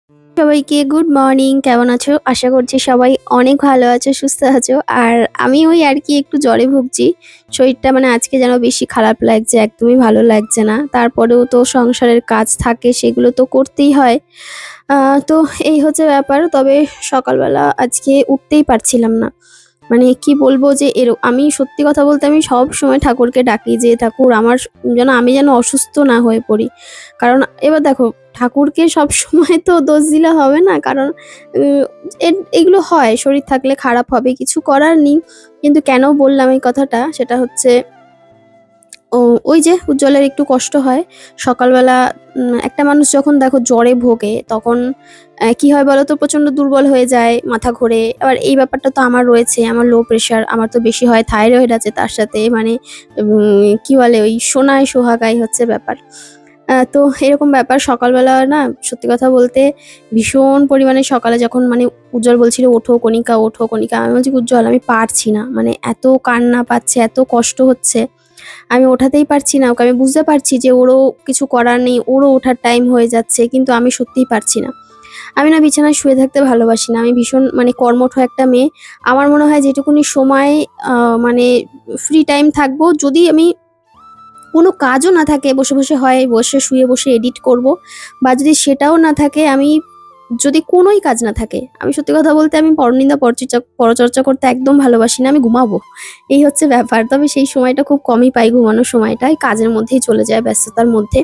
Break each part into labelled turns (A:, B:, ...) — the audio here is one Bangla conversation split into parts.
A: সবাইকে গুড মর্নিং। কেমন আছো? আশা করছি সবাই অনেক ভালো আছো, সুস্থ আছো। আর আমি ওই আর কি একটু জ্বরে ভুগছি। শরীরটা মানে আজকে যেন বেশি খারাপ লাগছে, একদমই ভালো লাগছে না। তারপরেও তো সংসারের কাজ থাকে, সেগুলো তো করতেই হয়। তো এই হচ্ছে ব্যাপার। তবে সকালবেলা আজকে উঠতেই পারছিলাম না। মানে কি বলবো যে আমি সত্যি কথা বলতে আমি সবসময় ঠাকুরকে ডাকি যে, "ঠাকুর আমার আমি যেন অসুস্থ না হয়ে পড়ি।" কারণ এবার দেখো, ঠাকুরকে সবসময় তো দোষ দিলে হবে না। কারণ উম এগুলো হয়, শরীর থাকলে খারাপ হবে, কিছু করার নেই। কিন্তু কেন বললাম এই কথাটা সেটা হচ্ছে, ও ওই যে উজ্জ্বলের একটু কষ্ট হয়। সকালবেলা একটা মানুষ যখন দেখো জ্বরে ভোগে তখন কি হয় বলো তো? প্রচন্ড দুর্বল হয়ে যায়, মাথা ঘোরে। আবার এই ব্যাপারটা তো আমার রয়েছে, আমার লো প্রেশার, আমার তো বেশি হয়, থাইরয়েড আছে তার সাথে। মানে কি বলে ওই সোনায় সোহাগাই হচ্ছে ব্যাপার। তো এরকম ব্যাপার সকালবেলা না, সত্যি কথা বলতে ভীষণ পরিমাণে সকালে যখন মানে উজ্জ্বল বলছিল, "ওঠো কণিকা, ওঠো কণিকা।" আমি বলছি, "উজ্জ্বল আমি পারছি না।" মানে এত কান্না পাচ্ছে, এত কষ্ট হচ্ছে। আমি ওঠাতেই পারছি না ওকে। আমি বুঝতে পারছি যে ওরও কিছু করার নেই, ওরও ওঠার টাইম হয়ে যাচ্ছে। কিন্তু আমি সত্যিই পারছি না। আমি না বিছানায় শুয়ে থাকতে ভালোবাসি না। আমি ভীষণ মানে কর্মঠ একটা মেয়ে। আমার মনে হয় যেটুকুনি সময় আ মানে ফ্রি টাইম থাকবো, যদি আমি কোনো কাজও না থাকে, বসে হয় বসে শুয়ে বসে এডিট করব। বা যদি সেটাও না থাকে, আমি যদি কোনোই কাজ না থাকে, আমি সত্যি কথা বলতে আমি পরনিন্দা পরচর্চা করতে একদম ভালোবাসি না। আমি ঘুমাবো। এই হচ্ছে ব্যাপার। তবে সেই সময়টা খুব কমই পাই, ঘুমানোর সময়টা। এই কাজের মধ্যেই চলে যায়, ব্যস্ততার মধ্যে।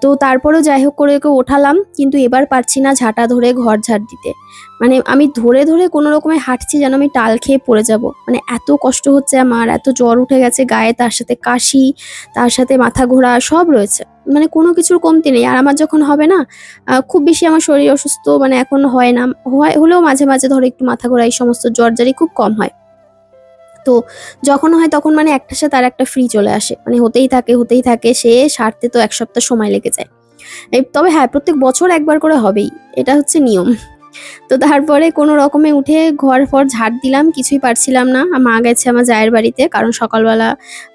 A: তো তারপরেও যাই হোক করে ওকে ওঠালাম। কিন্তু এবার পারছি না ঝাঁটা ধরে ঘর ঝাড় দিতে। মানে আমি ধরে কোনো রকমে হাঁটছি যেন আমি টাল খেয়ে পড়ে যাবো। মানে এত কষ্ট হচ্ছে আমার, এত জ্বর উঠে গেছে গায়ে, তার সাথে কাশি, তার সাথে মাথা ঘোরা সব রয়েছে। মানে কোনো কিছুর কমতি নেই। আর আমার যখন হবে না, খুব বেশি আমার শরীর অসুস্থ মানে এখন হয় না। হলেও মাঝে ধরো একটু মাথা ঘোরা, এই সমস্ত জ্বর-জারি খুব কম হয়। তো যখন হয় তখন মানে একটার সাথে আরেকটা ফ্রি চলে আসে। মানে হতেই থাকে। সে সারতে তো ১ সপ্তাহ সময় লেগে যায়। তবে হ্যাঁ, প্রত্যেক বছর একবার করে হবেই। এটা হচ্ছে নিয়ম। তো তারপরে কোনো রকমে উঠে ঘর-ফর ঝাড় দিলাম। কিছুই পারছিলাম না। মা গেছে আমার জায়ের বাড়িতে। কারণ সকালবেলা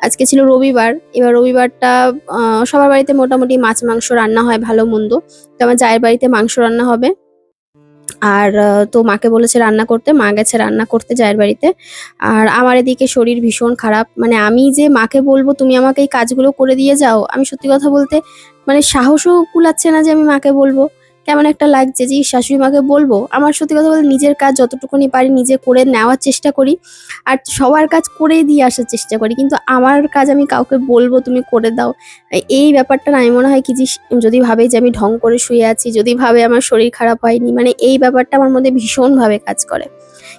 A: আজকে ছিল রবিবার। এবার রবিবারটা আ সবার বাড়িতে মোটামুটি মাছ-মাংস রান্না হয়, ভালো-মন্দ। তো আমার জায়ের বাড়িতে মাংস রান্না হবে। আর তো মাকে বলেছে রান্না করতে। মা গেছে রান্না করতে জায়ের বাড়িতে। আর আমার এদিকে শরীর ভীষণ খারাপ। মানে আমি যে মাকে বলব, "তুমি আমাকে এই কাজগুলো করে দিয়ে যাও।" আমি সত্যি কথা বলতে মানে সাহসও কুলাচ্ছে না যে আমি মাকে বলব। কেমন একটা লাগছে যে শাশুড়ি মাকে বলব। আমার সত্যি কথা বলতে নিজের কাজ যতটুকুনি পারি নিজে করে নেওয়ার চেষ্টা করি। আর সবার কাজ করে দিয়ে আসার চেষ্টা করি। কিন্তু আমার কাজ আমি কাউকে বলব, "তুমি করে দাও।" এই ব্যাপারটা না, আমি মনে হয় কি যে যদি ভাবে যে আমি ঢং করে শুয়ে আছি, যদি ভাবে আমার শরীর খারাপ হয়নি, মানে এই ব্যাপারটা আমার মধ্যে ভীষণভাবে কাজ করে।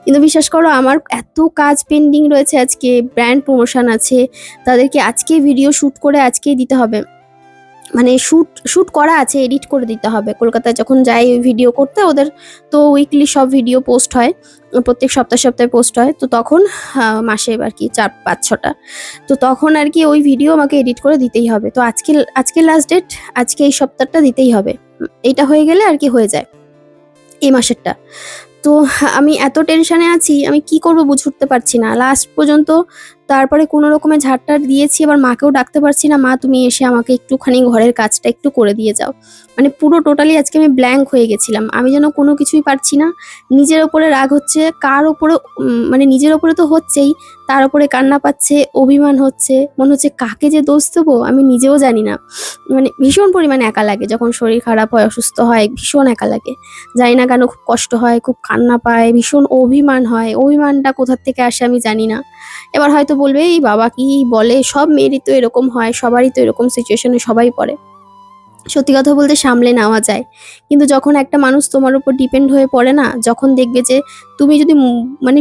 A: কিন্তু বিশ্বাস করো, আমার এত কাজ পেন্ডিং রয়েছে আজকে, ব্র্যান্ড প্রমোশন আছে, তাদেরকে আজকেই ভিডিও শুট করে আজকেই দিতে হবে। মানে শুট করা আছে, এডিট করে দিতে হবে। কলকাতায় যখন যাই ওই ভিডিও করতে, ওদের তো উইকলি সব ভিডিও পোস্ট হয়। প্রত্যেক সপ্তাহে পোস্ট হয়। তো তখন মাসে আরকি ৪, ৫, ৬ টা। তো তখন আরকি ওই ভিডিও আমাকে এডিট করে দিতেই হবে। তো আজকে লাস্ট ডেট, আজকে এই সপ্তাহটা দিতেই হবে। এইটা হয়ে গেলে আরকি হয়ে যায়, এই মাসেরটা। তো আমি এত টেনশনে আছি, আমি কি করব বুঝে উঠতে পারছি না। লাস্ট পর্যন্ত তারপরে কোনো রকমে ঝাড়-টাড় দিয়েছি। আবার মাকেও ডাকতে পারছি না, "মা তুমি এসে আমাকে একটুখানি ঘরের কাজটা একটু করে দিয়ে যাও।" মানে পুরো টোটালি আজকে আমি ব্ল্যাংক হয়ে গেছিলাম। আমি যেন কোনো কিছুই পারছি না। নিজের ওপরে রাগ হচ্ছে, কার ওপরে মানে নিজের ওপরে তো হচ্ছেই, তার উপরে কান্না পাচ্ছে, অভিমান হচ্ছে। মনে হচ্ছে কাকে যে দোষ দেবো আমি নিজেও জানি না। মানে ভীষণ পরিমাণে একা লাগে যখন শরীর খারাপ হয়, অসুস্থ হয়, ভীষণ একা লাগে। জানি না কেন খুব কষ্ট হয়, খুব কান্না পায়, ভীষণ অভিমান হয়। অভিমানটা কোথা থেকে আসে আমি জানি না। এবার হয়তো বলবে, "এই বাবা কি বলে? সব মেয়েরই তো এরকম হয়, সবারই তো এরকম সিচুয়েশন এ সবাই পড়ে।" সত্যি কথা বলতে সামলে নেওয়া যায়। কিন্তু যখন একটা মানুষ তোমার উপর ডিপেন্ড হয়ে পড়ে না, যখন দেখবে যে তুমি যদি মানে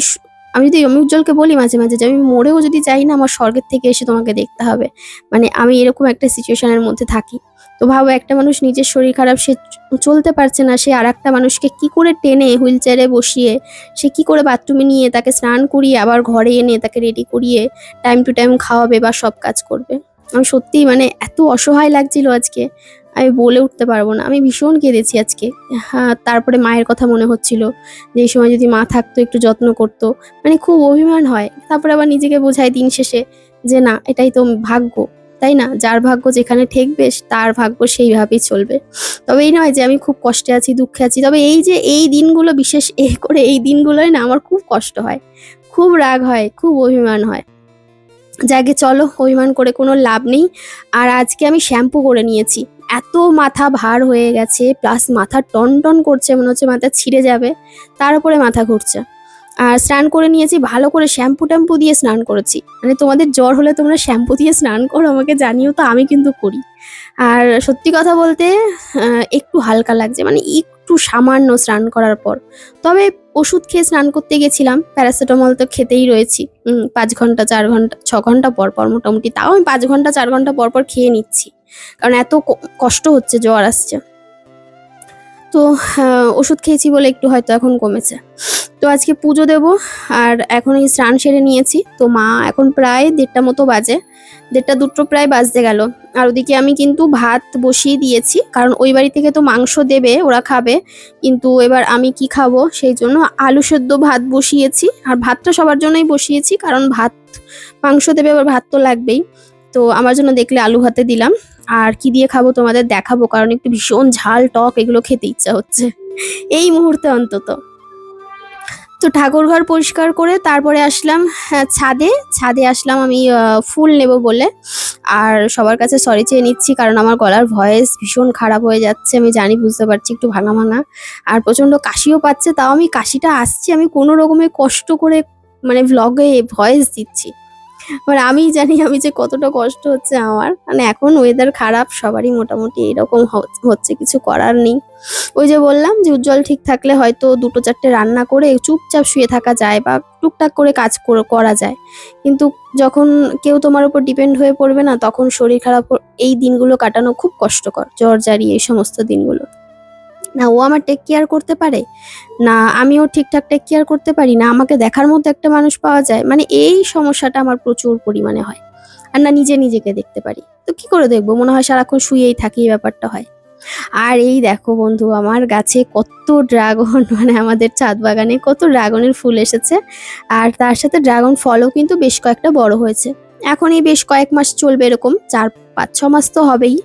A: আমি উজ্জ্বলকে বলি মাঝে যে, "আমি মরেও যদি যাই না, আমার স্বর্গের থেকে এসে তোমাকে দেখতে হবে।" মানে আমি এরকম একটা সিচুয়েশন এর মধ্যে থাকি। তো ভাবো, একটা মানুষ নিজের শরীর খারাপ, সে চলতে পারছে না, সে আরেকটা মানুষকে কি করে টেনে হুইল চেয়ারে বসিয়ে, সে কি করে বাথরুমে নিয়ে তাকে স্নান করিয়ে আবার ঘরে এনে তাকে রেডি করিয়ে টাইম টু টাইম খাওয়াবে বা সব কাজ করবে। আমি সত্যিই মানে এত অসহায় লাগছিল আজকে, আমি বলে উঠতে পারব না। আমি ভীষণ কেঁদেছি আজকে। হ্যাঁ, তারপরে মায়ের কথা মনে হচ্ছিল যে এই সময় যদি মা থাকতো, একটু যত্ন করতো। মানে খুব অভিমান হয়। তারপরে আবার নিজেকে বোঝাই দিন শেষে যে না, এটাই তো ভাগ্য। তাই না? যার ভাগ্য যেখানে ঠেকবে তার ভাগ্য সেইভাবেই চলবে। তবে এই নয় যে আমি খুব কষ্টে আছি, দুঃখে আছি। তবে এই যে এই দিনগুলো বিশেষ করে এই দিনগুলোয় না আমার খুব কষ্ট হয়, খুব রাগ হয়, খুব অভিমান হয়। যাকে চলো অভিমান করে কোনো লাভ নেই। আর আজকে আমি শ্যাম্পু করে নিয়েছি। এত মাথা ভার হয়ে গেছে, প্লাস মাথা টনটন করছে, মনে হচ্ছে মাথা ছিঁড়ে যাবে। তার উপরে মাথা ঘুরছে। আর স্নান করে নিয়েছি, ভালো করে শ্যাম্পু-ট্যাম্পু দিয়ে স্নান করেছি। মানে তোমাদের জ্বর হলে তোমরা শ্যাম্পু দিয়ে স্নান করো আমাকে জানিও তো, আমি কিন্তু করি। আর সত্যি কথা বলতে একটু হালকা লাগছে, মানে একটু সামান্য স্নান করার পর। তবে ওষুধ খেয়ে স্নান করতে গেছিলাম, প্যারাসিটামল তো খেতেই রয়েছি। ৫ ঘন্টা ৪ ঘন্টা ৬ ঘন্টা পর পর মোটামুটি, তাও আমি ৫ ঘন্টা ৪ ঘন্টা পর পর খেয়ে নিচ্ছি। কারণ এত কষ্ট হচ্ছে, জ্বর আসছে। তো ওষুধ খেয়েছি বলে একটু হয়তো এখন কমেছে। তো আজকে পুজো দেব, আর এখন এই স্নান সেরে নিয়েছি। তো মা এখন প্রায় ১:৩০ মতো বাজে, ১:৩০ প্রায় বাজতে গেল। আর ওদিকে আমি কিন্তু ভাত বসিয়ে দিয়েছি, কারণ ওই বাড়ি থেকে তো মাংস দেবে, ওরা খাবে। কিন্তু এবার আমি কি খাবো সেই জন্য আলু সেদ্ধ ভাত বসিয়েছি। আর ভাতটা সবার জন্যই বসিয়েছি, কারণ ভাত মাংস দেবে, এবার ভাত তো লাগবেই। তো আমার জন্য দেখলে আলু ভাতে দিলাম। আর কি দিয়ে খাবো তোমাদের দেখাবো, কারণ একটু ভীষণ ঝাল টক এগুলো খেতে ইচ্ছা হচ্ছে এই মুহূর্তে অন্তত। তো ঠাকুরঘর পরিষ্কার করে তারপরে আসলাম ছাদে আসলাম আমি ফুল নেব বলে। আর সবার কাছে সরি চেয়ে নিচ্ছি, কারণ আমার গলার ভয়েস ভীষণ খারাপ হয়ে যাচ্ছে, আমি জানি, বুঝতে পারছি, একটু ভাঙা ভাঙা। আর প্রচণ্ড কাশিও পাচ্ছে, তাও আমি কাশিটা আসছে আমি কোনো রকমে কষ্ট করে মানে ভ্লগে ভয়েস দিচ্ছি। মানে আমিই জানি আমি যে কতটা কষ্ট হচ্ছে আমার। মানে এখন ওয়েদার খারাপ, সবারই মোটামুটি এরকম হচ্ছে, কিছু করার নেই। ওই যে বললাম যে উজ্জ্বল ঠিক থাকলে হয়তো ২-৪টে রান্না করে চুপচাপ শুয়ে থাকা যায় বা টুকটাক করে কাজ করা যায়। কিন্তু যখন কেউ তোমার উপর ডিপেন্ড হয়ে পড়বে না, তখন শরীর খারাপ এই দিনগুলো কাটানো খুব কষ্টকর, জ্বর-জারি এই সমস্ত দিনগুলো। না ও আমার টেক কেয়ার করতে পারে, না আমিও ঠিকঠাক টেক কেয়ার করতে পারি, না আমাকে দেখার মতো একটা মানুষ পাওয়া যায়। মানে এই সমস্যাটা আমার প্রচুর পরিমাণে হয়। আর না নিজেকে দেখতে পারি। তো কি করে দেখবো? মনে হয় সারাক্ষণ শুয়েই থাকি, এই ব্যাপারটা হয়। আর এই দেখো বন্ধু, আমার গাছে কত ড্রাগন মানে আমাদের ছাদ বাগানে কত ড্রাগনের ফুল এসেছে। আর তার সাথে ড্রাগন ফলও কিন্তু বেশ কয়েকটা বড় হয়েছে। এখন এই বেশ কয়েক মাস চলবে এরকম, ৪-৫-৬ মাস তো হবেই।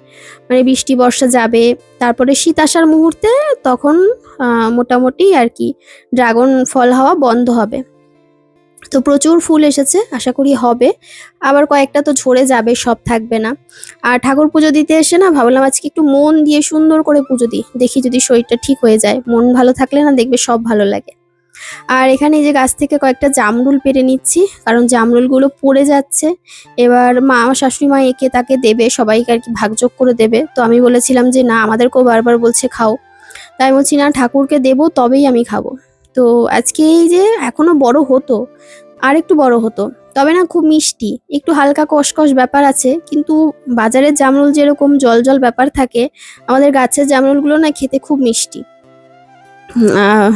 A: মানে বৃষ্টি বর্ষা যাবে, তারপরে শীত আসার মুহূর্তে তখন মোটামুটি আর কি ড্রাগন ফল হওয়া বন্ধ হবে। তো প্রচুর ফুল এসেছে, আশা করি হবে। আবার কয়েকটা তো ঝরে যাবে, সব থাকবে না। আর ঠাকুর পুজো দিতে এসে না ভাবলাম আজকে একটু মন দিয়ে সুন্দর করে পুজো দিই, দেখি যদি শরীরটা ঠিক হয়ে যায়। মন ভালো থাকলে না দেখবে সব ভালো লাগে। আর এখানে এই যে গাছ থেকে কয়েকটা জামরুল পেড়ে নিচ্ছি, কারণ জামরুলগুলো পড়ে যাচ্ছে। এবার আমার শাশুড়ি মা একে তাকে দেবে, সবাইকে আর কি ভাগযোগ করে দেবে। তো আমি বলেছিলাম যে না, আমাদেরকেও বারবার বলছে খাও, তাই বলছি না ঠাকুরকে দেবো তবেই আমি খাবো। তো আজকে এই যে এখনো বড় হতো, আর একটু বড় হতো, তবে না খুব মিষ্টি, একটু হালকা কসকস ব্যাপার আছে। কিন্তু বাজারের জামরুল যেরকম জল জল ব্যাপার থাকে, আমাদের গাছের জামরুলগুলো না খেতে খুব মিষ্টি। আহ,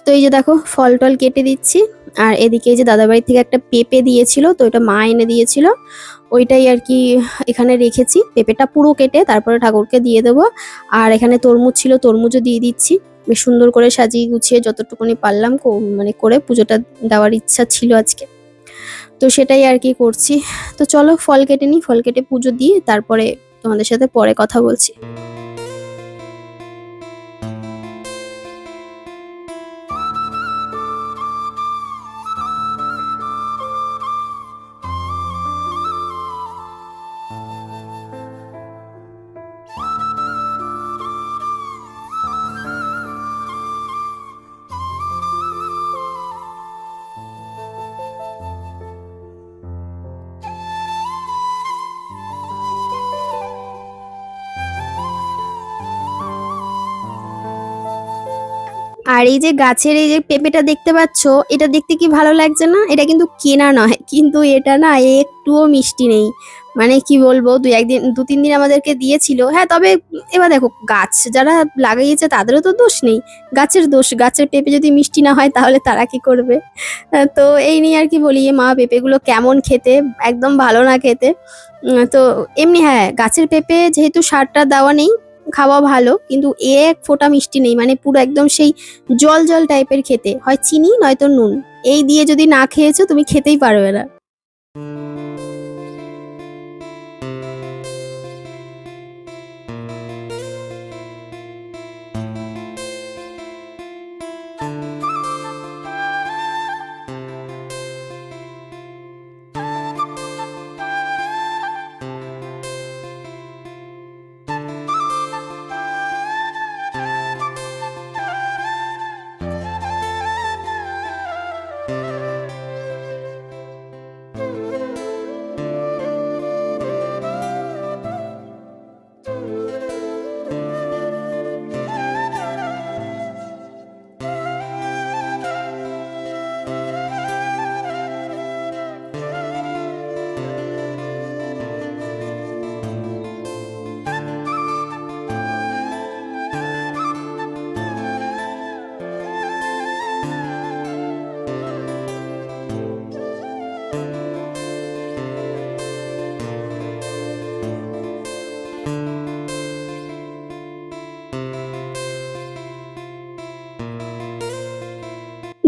A: তো এই যে দেখো ফল টল কেটে দিচ্ছি। আর এদিকে এই যে দাদাবাড়ি থেকে একটা পেঁপে দিয়েছিল, তো এটা মা এনে দিয়েছিল, ওইটাই আর কি এখানে রেখেছি। পেঁপেটা পুরো কেটে তারপরে ঠাকুরকে দিয়ে দেবো। আর এখানে তরমুজ ছিল, তরমুজও দিয়ে দিচ্ছি। বেশ সুন্দর করে সাজিয়ে গুছিয়ে যতটুকুনি পারলাম মানে করে পুজোটা দেওয়ার ইচ্ছা ছিল আজকে, তো সেটাই আর কি করছি। তো চলো ফল কেটে নিই, ফল কেটে পুজো দিয়ে তারপরে তোমাদের সাথে পরে কথা বলছি। আর এই যে গাছের এই যে পেঁপেটা দেখতে পাচ্ছ, এটা দেখতে কি ভালো লাগছে না? এটা কিন্তু কেনা নয়, কিন্তু এটা না একটুও মিষ্টি নেই। মানে কি বলবো, ২-৩ দিন আমাদেরকে দিয়েছিল। হ্যাঁ, তবে এবার দেখো গাছ যারা লাগিয়েছে তাদেরও তো দোষ নেই, গাছের দোষ। গাছের পেঁপে যদি মিষ্টি না হয় তাহলে তারা কি করবে? তো এই নিয়ে আর কি বলি, মা পেঁপেগুলো কেমন খেতে, একদম ভালো না খেতে। তো এমনি হ্যাঁ, গাছের পেঁপে যেহেতু সারটা দেওয়া নেই, খাওয়া ভালো, কিন্তু এক ফোঁটা মিষ্টি নেই। মানে পুরো একদম সেই জল জল টাইপের খেতে, হয় চিনি নয়তো নুন। এই দিয়ে যদি না খেয়েছো তুমি খেতেই পারবে না।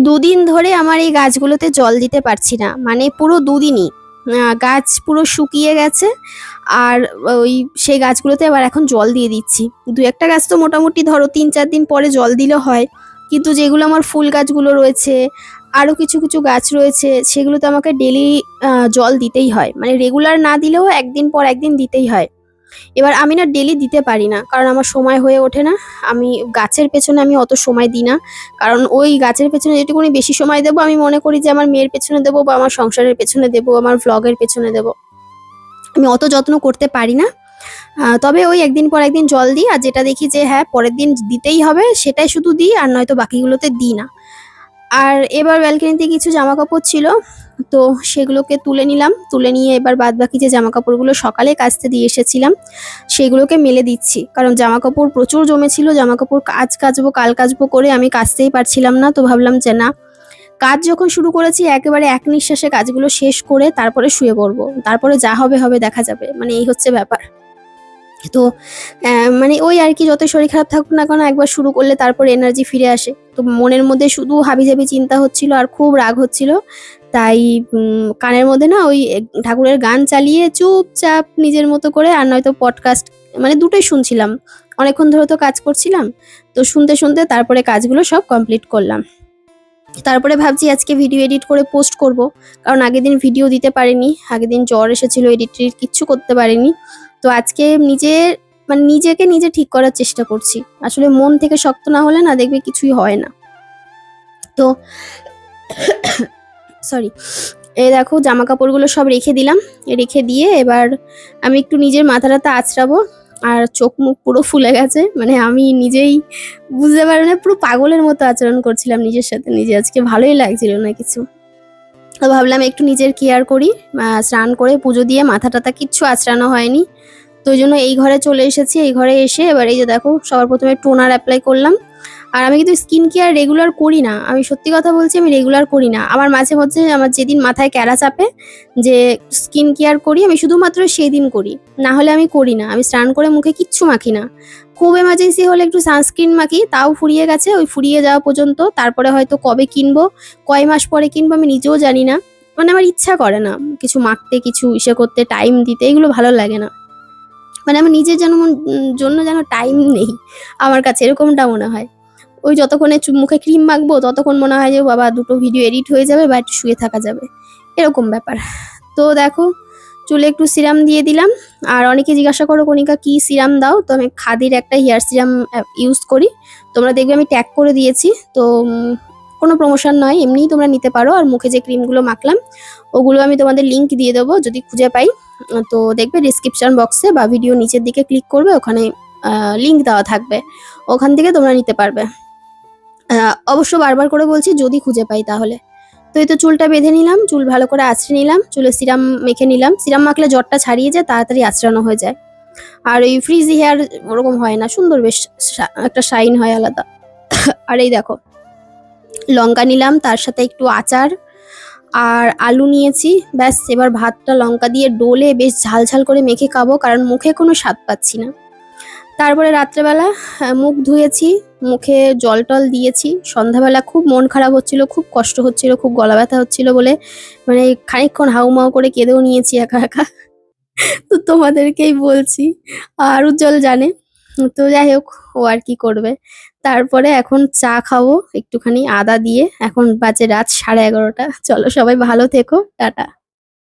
A: দুদিন ধরে আমার এই গাছগুলোতে জল দিতে পারছি না, মানে পুরো দুদিনই গাছ পুরো শুকিয়ে গেছে। আর ওই সেই গাছগুলোতে আবার এখন জল দিয়ে দিচ্ছি। দু একটা গাছ তো মোটামুটি ধরো ৩-৪ দিন পরে জল দিলে হয়, কিন্তু যেগুলো আমার ফুল গাছগুলো রয়েছে, আরও কিছু কিছু গাছ রয়েছে, সেগুলোতে আমাকে ডেলি জল দিতেই হয়, মানে রেগুলার না দিলেও একদিন পর একদিন দিতেই হয়। এবার আমি না ডেলি দিতে পারি না, কারণ আমার সময় হয়ে ওঠে না। আমি গাছের পেছনে আমি অত সময় দিই না, কারণ ওই গাছের পেছনে যেটুকুনি বেশি সময় দেবো আমি মনে করি যে আমার মেয়ের পেছনে দেবো, বা আমার সংসারের পেছনে দেবো, আমার ভ্লগের পেছনে দেবো। আমি অত যত্ন করতে পারি না। তবে ওই একদিন পর একদিন জল দিই, আর যেটা দেখি যে হ্যাঁ পরের দিন দিতেই হবে সেটাই শুধু দিই, আর নয়তো বাকিগুলোতে দিই না। আর এবার ব্যালকনিতে কিছু জামা কাপড় ছিল, তো সেগুলোকে তুলে নিলাম। তুলে নিয়ে এবার বাদবাকি যে জামা কাপড়গুলো সকালে কাচতে দিয়ে এসেছিলাম সেগুলোকে মেলে দিচ্ছি, কারণ জামা কাপড় প্রচুর জমেছিল। জামা কাপড় আজ কাচবো কাল কাচবো করে আমি কাচতেই পারছিলাম না, তো ভাবলাম যে না, কাজ যখন শুরু করেছি একেবারে এক নিঃশ্বাসে কাজগুলো শেষ করে তারপরে শুয়ে পড়বো, তারপরে যা হবে হবে দেখা যাবে, মানে এই হচ্ছে ব্যাপার। তো মানে ওই আর কি, যতই শরীর খারাপ থাকুক না কেন একবার শুরু করলে তারপর এনার্জি ফিরে আসে। তো মনের মধ্যে শুধু হাবিজাবি চিন্তা হচ্ছিল আর খুব রাগ হচ্ছিল, তাই কানের মধ্যে না ওই ঠাকুরের গান চালিয়ে চুপচাপ নিজের মতো করে, আর নয়তো পডকাস্ট, মানে দুটোই শুনছিলাম। অনেকক্ষণ ধরে তো কাজ করছিলাম, তো শুনতে শুনতে তারপরে কাজগুলো সব কমপ্লিট করলাম। তারপরে ভাবছি আজকে ভিডিও এডিট করে পোস্ট করব, কারণ আগের দিন ভিডিও দিতে পারিনি, আগের দিন জ্বর এসেছিল, এডিট কিচ্ছু করতে পারিনি। তো আজকে মানে নিজেকে নিজে ঠিক করার চেষ্টা করছি। আসলে মন থেকে শক্ত না হলে না দেখবে কিছুই হয় না। তো সরি, এই দেখো জামা কাপড়গুলো সব রেখে দিলাম। রেখে দিয়ে এবার আমি একটু নিজের মাথাটা আঁচড়াবো। আর চোখ মুখ পুরো ফুলে গেছে, মানে আমি নিজেই বুঝতে পারি না, পুরো পাগলের মতো আচরণ করছিলাম নিজের সাথে নিজে। আজকে ভালোই লাগছিল না কিছু। তো ভাবলাম একটু নিজের কেয়ার করি। স্নান করে পুজো দিয়ে মাথা টাথা কিচ্ছু আঁচড়ানো হয়নি, তো ওই জন্য এই ঘরে চলে এসেছি। এই ঘরে এসে এবার এই যে দেখো সবার প্রথমে টোনার অ্যাপ্লাই করলাম। আর আমি কিন্তু স্কিন কেয়ার রেগুলার করি না, আমি সত্যি কথা বলছি, আমি রেগুলার করি না। আমার মাঝে মধ্যে আমার যেদিন মাথায় ক্যারা চাপে যে স্কিন কেয়ার করি, আমি শুধুমাত্র সেই দিন করি, না হলে আমি করি না। আমি স্নান করে মুখে কিচ্ছু মাখি না। খুব এমার্জেন্সি হলে একটু সানস্ক্রিন মাখি, তাও ফুরিয়ে গেছে, ওই ফুরিয়ে যাওয়া পর্যন্ত। তারপরে হয়তো কবে কিনবো, কয় মাস পরে কিনবো আমি নিজেও জানি না, মানে আমার ইচ্ছা করে না কিছু মাখতে, কিছু ইসে করতে, টাইম দিতে, এগুলো ভালো লাগে না। মানে আমার নিজের জন্য যেন টাইম নেই আমার কাছে, এরকমটা মনে হয়। ওই যতক্ষণে মুখে ক্রিম মাখবো ততক্ষণ মনে হয় যে বাবা দুটো ভিডিও এডিট হয়ে যাবে বা একটু শুয়ে থাকা যাবে, এরকম ব্যাপার। তো দেখো চুলে একটু সিরাম দিয়ে দিলাম। আর অনেকে জিজ্ঞাসা করো কণিকা কি সিরাম দাও, তো আমি খাদির একটা হেয়ার সিরাম ইউজ করি। তোমরা দেখবে আমি ট্যাগ করে দিয়েছি, তো কোনো প্রমোশন নয়, এমনিই তোমরা নিতে পারো। আর মুখে যে ক্রিমগুলো মাখলাম ওগুলো আমি তোমাদের লিঙ্ক দিয়ে দেবো যদি খুঁজে পাই। তো দেখবে ডিসক্রিপশন বক্সে বা ভিডিও নিচের দিকে ক্লিক করবে, ওখানে লিঙ্ক দেওয়া থাকবে, ওখান থেকে তোমরা নিতে পারবে। অবশ্য বারবার করে বলছি যদি খুঁজে পাই তাহলে। তো এই তো চুলটা বেঁধে নিলাম, চুল ভালো করে আঁচড়ে নিলাম, চুলে সিরাম মেখে নিলাম। সিরাম মাখলে জ্বরটা ছাড়িয়ে যায়, তাড়াতাড়ি আঁচড়ানো হয়ে যায়। আর ওই ফ্রিজি হেয়ার ওরকম হয় না, সুন্দর বেশ একটা শাইন হয় আলাদা। আর এই দেখো লঙ্কা নিলাম, তার সাথে একটু আচার আর আলু নিয়েছি। ব্যাস এবার ভাতটা লঙ্কা দিয়ে ডলে বেশ ঝাল ঝাল করে মেখে খাবো, কারণ মুখে কোনো স্বাদ পাচ্ছি না। তারপরে রাত্রেবেলা মুখ ধুয়েছি, মুখে জল টল দিয়েছি। সন্ধ্যাবেলা খুব মন খারাপ হচ্ছিল, খুব কষ্ট হচ্ছিল, খুব গলা ব্যথা হচ্ছিল বলে মানে খানিকক্ষণ হাউমাউ করে কেঁদেও নিয়েছি একা একা। তো তোমাদেরকেই বলছি, আর উজ্জ্বল জানে। তো যাই হোক, ও আর কি করবে। তারপরে এখন চা খাবো একটুখানি আদা দিয়ে। এখন বাজে রাত 11:30। চলো সবাই ভালো থেকো, টাটা।